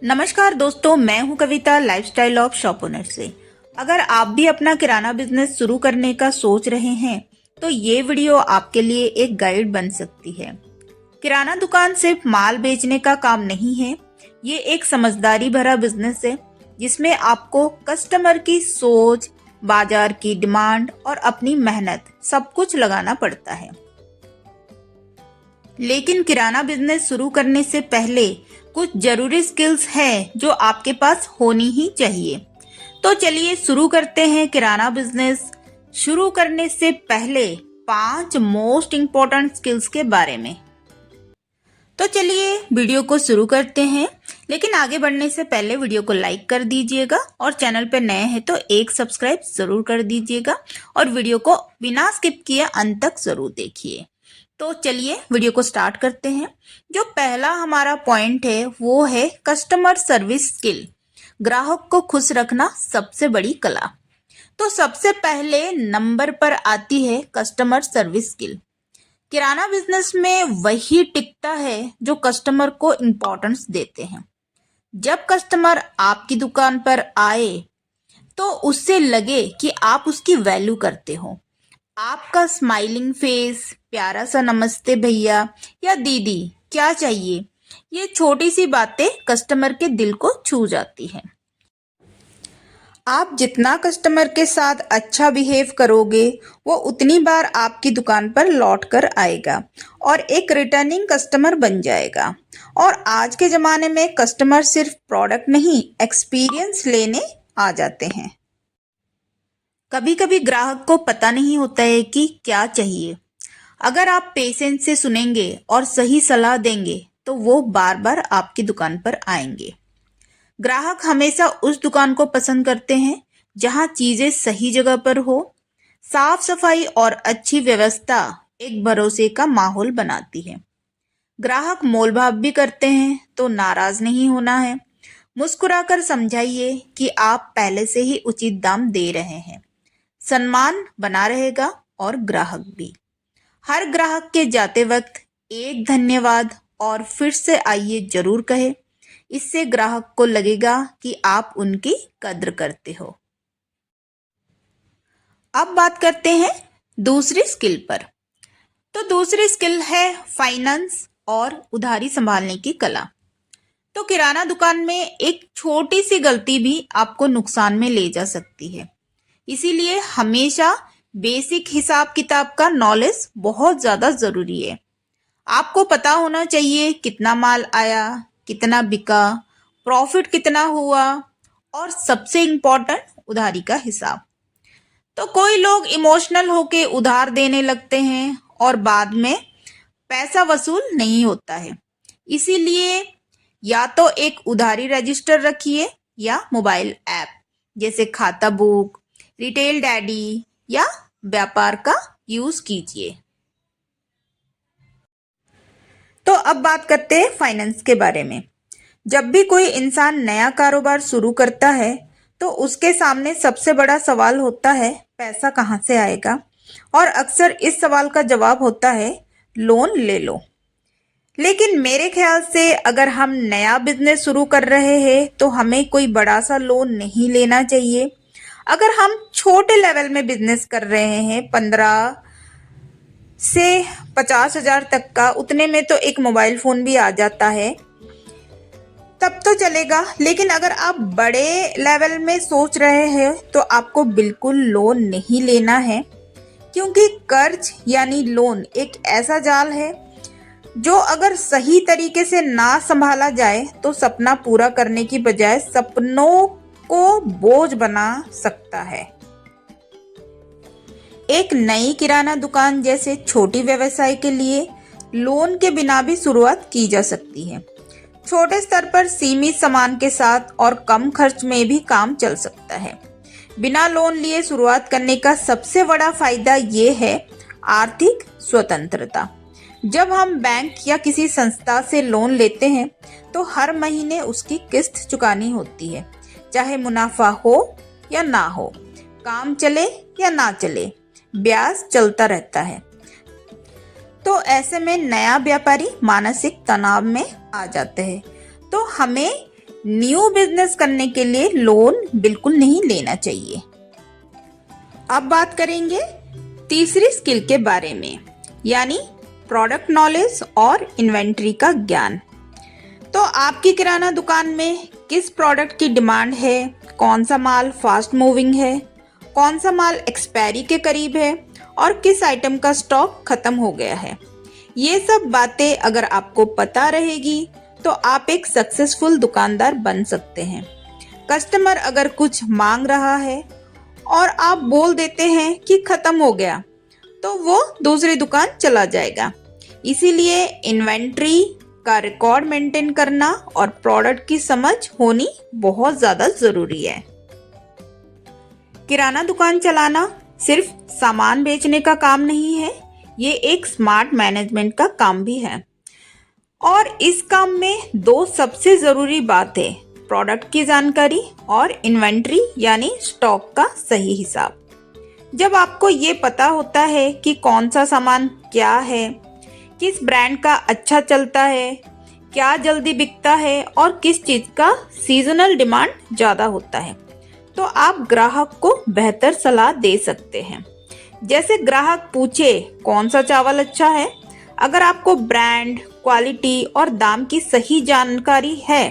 नमस्कार दोस्तों, मैं हूं कविता लाइफस्टाइल ऑफ शॉप ओनर से। अगर आप भी अपना किराना बिजनेस शुरू करने का सोच रहे हैं तो ये वीडियो आपके लिए एक गाइड बन सकती है। किराना दुकान सिर्फ माल बेचने का काम नहीं है, ये एक समझदारी भरा बिजनेस है जिसमें आपको कस्टमर की सोच, बाजार की डिमांड और अपनी मेहनत सब कुछ लगाना पड़ता है। लेकिन किराना बिजनेस शुरू करने से पहले कुछ जरूरी स्किल्स हैं जो आपके पास होनी ही चाहिए। तो चलिए शुरू करते हैं किराना बिजनेस शुरू करने से पहले 5 मोस्ट इम्पोर्टेंट स्किल्स के बारे में। तो चलिए वीडियो को शुरू करते हैं, लेकिन आगे बढ़ने से पहले वीडियो को लाइक कर दीजिएगा और चैनल पर नए हैं तो एक सब्सक्राइब जरूर कर दीजिएगा और वीडियो को बिना स्किप किए अंत तक जरूर देखिए। तो चलिए वीडियो को स्टार्ट करते हैं। जो पहला हमारा पॉइंट है वो है कस्टमर सर्विस स्किल। ग्राहक को खुश रखना सबसे बड़ी कला। तो सबसे पहले नंबर पर आती है कस्टमर सर्विस स्किल। किराना बिजनेस में वही टिकता है जो कस्टमर को इम्पोर्टेंस देते हैं। जब कस्टमर आपकी दुकान पर आए तो उससे लगे कि आप उसकी वैल्यू करते हो। आपका स्माइलिंग फेस, प्यारा सा नमस्ते भैया या दीदी क्या चाहिए, ये छोटी सी बातें कस्टमर के दिल को छू जाती हैं। आप जितना कस्टमर के साथ अच्छा बिहेव करोगे वो उतनी बार आपकी दुकान पर लौट कर आएगा और एक रिटर्निंग कस्टमर बन जाएगा। और आज के ज़माने में कस्टमर सिर्फ प्रोडक्ट नहीं, एक्सपीरियंस लेने आ जाते हैं। कभी कभी ग्राहक को पता नहीं होता है कि क्या चाहिए। अगर आप पेशेंस से सुनेंगे और सही सलाह देंगे तो वो बार बार आपकी दुकान पर आएंगे। ग्राहक हमेशा उस दुकान को पसंद करते हैं जहां चीजें सही जगह पर हो। साफ सफाई और अच्छी व्यवस्था एक भरोसे का माहौल बनाती है। ग्राहक मोलभाव भी करते हैं तो नाराज नहीं होना है। मुस्कुराकर समझाइए कि आप पहले से ही उचित दाम दे रहे हैं। सम्मान बना रहेगा और ग्राहक भी। हर ग्राहक के जाते वक्त एक धन्यवाद और फिर से आइए जरूर कहे। इससे ग्राहक को लगेगा कि आप उनकी कद्र करते हो। अब बात करते हैं दूसरी स्किल पर। तो दूसरी स्किल है फाइनेंस और उधारी संभालने की कला। तो किराना दुकान में एक छोटी सी गलती भी आपको नुकसान में ले जा सकती है। इसीलिए हमेशा बेसिक हिसाब किताब का नॉलेज बहुत ज़्यादा ज़रूरी है। आपको पता होना चाहिए कितना माल आया, कितना बिका, प्रॉफिट कितना हुआ और सबसे इम्पोर्टेंट उधारी का हिसाब। तो कोई लोग इमोशनल होके उधार देने लगते हैं और बाद में पैसा वसूल नहीं होता है। इसीलिए या तो एक उधारी रजिस्टर रखिए या मोबाइल ऐप जैसे खाता बुक, रिटेल डैडी या व्यापार का यूज कीजिए। तो अब बात करते हैं फाइनेंस के बारे में। जब भी कोई इंसान नया कारोबार शुरू करता है तो उसके सामने सबसे बड़ा सवाल होता है पैसा कहाँ से आएगा। और अक्सर इस सवाल का जवाब होता है लोन ले लो। लेकिन मेरे ख्याल से अगर हम नया बिजनेस शुरू कर रहे हैं तो हमें कोई बड़ा सा लोन नहीं लेना चाहिए। अगर हम छोटे लेवल में बिजनेस कर रहे हैं 15 से 50,000 तक का, उतने में तो एक मोबाइल फोन भी आ जाता है, तब तो चलेगा। लेकिन अगर आप बड़े लेवल में सोच रहे हैं तो आपको बिल्कुल लोन नहीं लेना है, क्योंकि कर्ज यानी लोन एक ऐसा जाल है जो अगर सही तरीके से ना संभाला जाए तो सपना पूरा करने की बजाय सपनों को बोझ बना सकता है। एक नई किराना दुकान जैसे छोटी व्यवसाय के लिए लोन के बिना भी शुरुआत की जा सकती है। छोटे स्तर पर सीमित सामान के साथ और कम खर्च में भी काम चल सकता है। बिना लोन लिए शुरुआत करने का सबसे बड़ा फायदा ये है आर्थिक स्वतंत्रता। जब हम बैंक या किसी संस्था से लोन लेते हैं तो हर महीने उसकी किस्त चुकानी होती है, चाहे मुनाफा हो या ना हो, काम चले या ना चले, ब्याज चलता रहता है। तो ऐसे में नया व्यापारी मानसिक तनाव में आ जाते हैं। तो हमें न्यू बिजनेस करने के लिए लोन बिल्कुल नहीं लेना चाहिए। अब बात करेंगे तीसरी स्किल के बारे में, यानी प्रोडक्ट नॉलेज और इन्वेंट्री का ज्ञान। तो आपकी किराना दुकान में किस प्रोडक्ट की डिमांड है, कौन सा माल फास्ट मूविंग है, कौन सा माल एक्सपायरी के करीब है और किस आइटम का स्टॉक खत्म हो गया है, ये सब बातें अगर आपको पता रहेगी तो आप एक सक्सेसफुल दुकानदार बन सकते हैं। कस्टमर अगर कुछ मांग रहा है और आप बोल देते हैं कि खत्म हो गया, तो वो दूसरी दुकान चला जाएगा। इसीलिए इन्वेंट्री का रिकॉर्ड मेंटेन करना और प्रोडक्ट की समझ होनी बहुत ज़्यादा ज़रूरी है। किराना दुकान चलाना सिर्फ सामान बेचने का काम नहीं है, ये एक स्मार्ट मैनेजमेंट का काम भी है। और इस काम में दो सबसे ज़रूरी बात है, प्रोडक्ट की जानकारी और इन्वेंट्री यानी स्टॉक का सही हिसाब। जब आपको ये पता होता है कि कौन सा सामान क्या है, किस ब्रांड का अच्छा चलता है, क्या जल्दी बिकता है और किस चीज़ का सीजनल डिमांड ज़्यादा होता है, तो आप ग्राहक को बेहतर सलाह दे सकते हैं। जैसे ग्राहक पूछे कौन सा चावल अच्छा है, अगर आपको ब्रांड, क्वालिटी और दाम की सही जानकारी है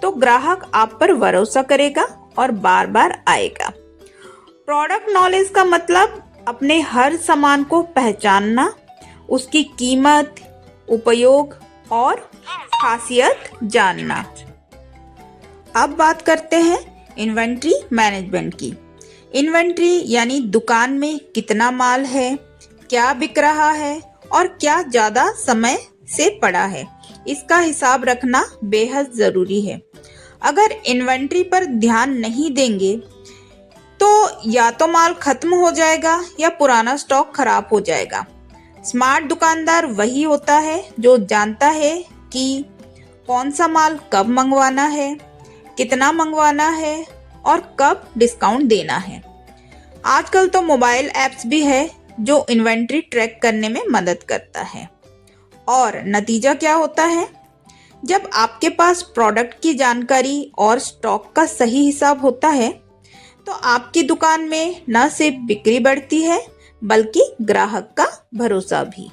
तो ग्राहक आप पर भरोसा करेगा और बार बार आएगा। प्रोडक्ट नॉलेज का मतलब अपने हर सामान को पहचानना, उसकी कीमत, उपयोग और खासियत जानना। अब बात करते हैं इन्वेंट्री मैनेजमेंट की। इन्वेंट्री यानी दुकान में कितना माल है, क्या बिक रहा है और क्या ज़्यादा समय से पड़ा है, इसका हिसाब रखना बेहद ज़रूरी है। अगर इन्वेंट्री पर ध्यान नहीं देंगे तो या तो माल खत्म हो जाएगा या पुराना स्टॉक खराब हो जाएगा। स्मार्ट दुकानदार वही होता है जो जानता है कि कौन सा माल कब मंगवाना है, कितना मंगवाना है और कब डिस्काउंट देना है। आजकल तो मोबाइल ऐप्स भी है जो इन्वेंट्री ट्रैक करने में मदद करता है। और नतीजा क्या होता है? जब आपके पास प्रोडक्ट की जानकारी और स्टॉक का सही हिसाब होता है तो आपकी दुकान में न सिर्फ बिक्री बढ़ती है बल्कि ग्राहक का भरोसा भी।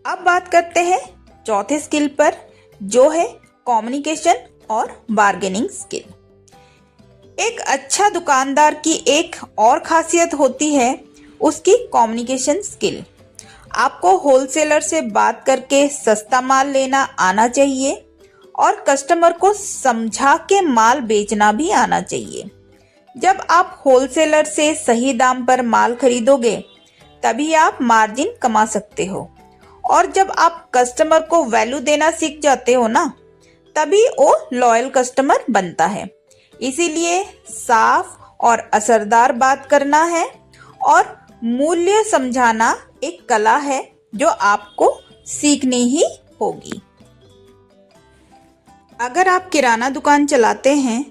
अब बात करते हैं चौथे स्किल पर, जो है कम्युनिकेशन और बार्गेनिंग स्किल। एक अच्छा दुकानदार की एक और खासियत होती है उसकी कम्युनिकेशन स्किल। आपको होलसेलर से बात करके सस्ता माल लेना आना चाहिए और कस्टमर को समझा के माल बेचना भी आना चाहिए। जब आप होलसेलर से सही दाम पर माल खरीदोगे तभी आप मार्जिन कमा सकते हो, और जब आप कस्टमर को वैल्यू देना सीख जाते हो ना, तभी वो लॉयल कस्टमर बनता है। इसीलिए साफ और असरदार बात करना है और मूल्य समझाना एक कला है जो आपको सीखनी ही होगी। अगर आप किराना दुकान चलाते हैं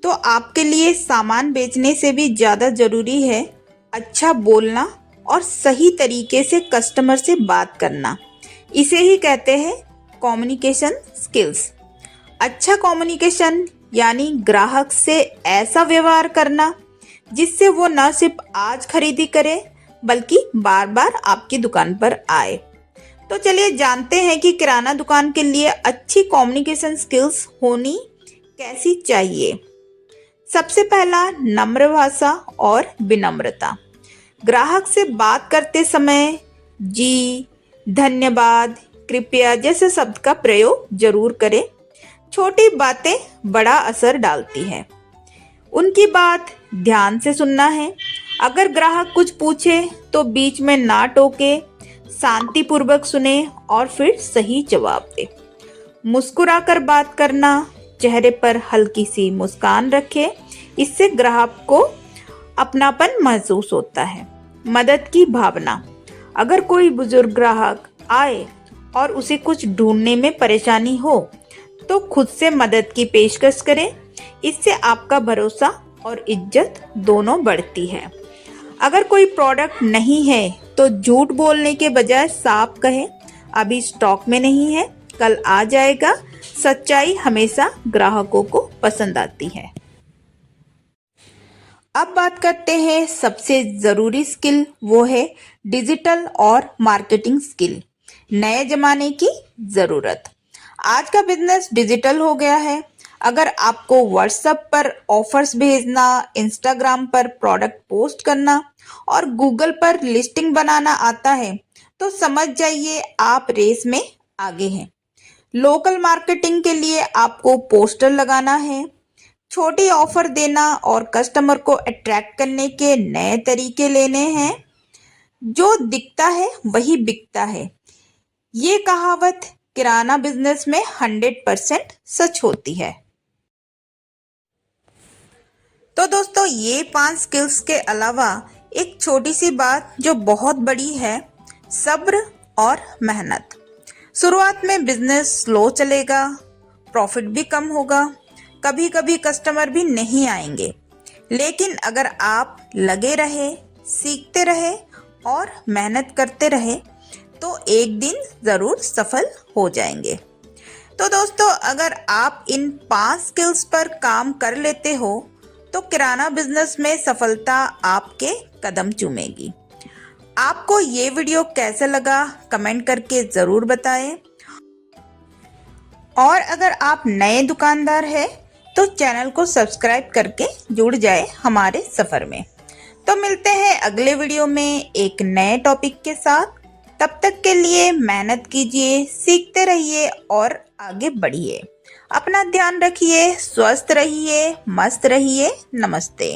तो आपके लिए सामान बेचने से भी ज़्यादा ज़रूरी है अच्छा बोलना और सही तरीके से कस्टमर से बात करना। इसे ही कहते हैं कम्युनिकेशन स्किल्स। अच्छा कम्युनिकेशन यानी ग्राहक से ऐसा व्यवहार करना जिससे वो न सिर्फ आज खरीदी करे बल्कि बार बार आपकी दुकान पर आए। तो चलिए जानते हैं कि किराना दुकान के लिए अच्छी कम्युनिकेशन स्किल्स होनी कैसी चाहिए। सबसे पहला, नम्र भाषा और विनम्रता। ग्राहक से बात करते समय जी, धन्यवाद, कृपया जैसे शब्द का प्रयोग जरूर करें। छोटी बातें बड़ा असर डालती है। उनकी बात ध्यान से सुनना है। अगर ग्राहक कुछ पूछे तो बीच में ना टोके, शांतिपूर्वक सुने और फिर सही जवाब दे। मुस्कुराकर बात करना, चेहरे पर हल्की सी मुस्कान रखे, इससे ग्राहक को अपनापन महसूस होता है। मदद की भावना। अगर कोई बुजुर्ग ग्राहक आए और उसे कुछ ढूंढने में परेशानी हो तो खुद से मदद की पेशकश करें। इससे आपका भरोसा और इज्जत दोनों बढ़ती है। अगर कोई प्रोडक्ट नहीं है तो झूठ बोलने के बजाय साफ कहें, अभी स्टॉक में नहीं है, कल आ जाएगा। सच्चाई हमेशा ग्राहकों को पसंद आती है। अब बात करते हैं सबसे ज़रूरी स्किल, वो है डिजिटल और मार्केटिंग स्किल। नए ज़माने की ज़रूरत। आज का बिजनेस डिजिटल हो गया है। अगर आपको व्हाट्सएप पर ऑफर्स भेजना, इंस्टाग्राम पर प्रोडक्ट पोस्ट करना और गूगल पर लिस्टिंग बनाना आता है, तो समझ जाइए आप रेस में आगे हैं। लोकल मार्केटिंग के लिए आपको पोस्टर लगाना है, छोटी ऑफर देना और कस्टमर को अट्रैक्ट करने के नए तरीके लेने हैं। जो दिखता है वही बिकता है, ये कहावत किराना बिजनेस में 100% सच होती है। तो दोस्तों, ये 5 स्किल्स के अलावा एक छोटी सी बात जो बहुत बड़ी है, सब्र और मेहनत। शुरुआत में बिजनेस स्लो चलेगा, प्रॉफिट भी कम होगा, कभी कभी कस्टमर भी नहीं आएंगे, लेकिन अगर आप लगे रहे, सीखते रहे और मेहनत करते रहे तो एक दिन ज़रूर सफल हो जाएंगे। तो दोस्तों, अगर आप इन 5 स्किल्स पर काम कर लेते हो तो किराना बिजनेस में सफलता आपके कदम चूमेगी। आपको ये वीडियो कैसा लगा कमेंट करके ज़रूर बताएं। और अगर आप नए दुकानदार हैं तो चैनल को सब्सक्राइब करके जुड़ जाए हमारे सफ़र में। तो मिलते हैं अगले वीडियो में एक नए टॉपिक के साथ। तब तक के लिए मेहनत कीजिए, सीखते रहिए और आगे बढ़िए। अपना ध्यान रखिए, स्वस्थ रहिए, मस्त रहिए। नमस्ते।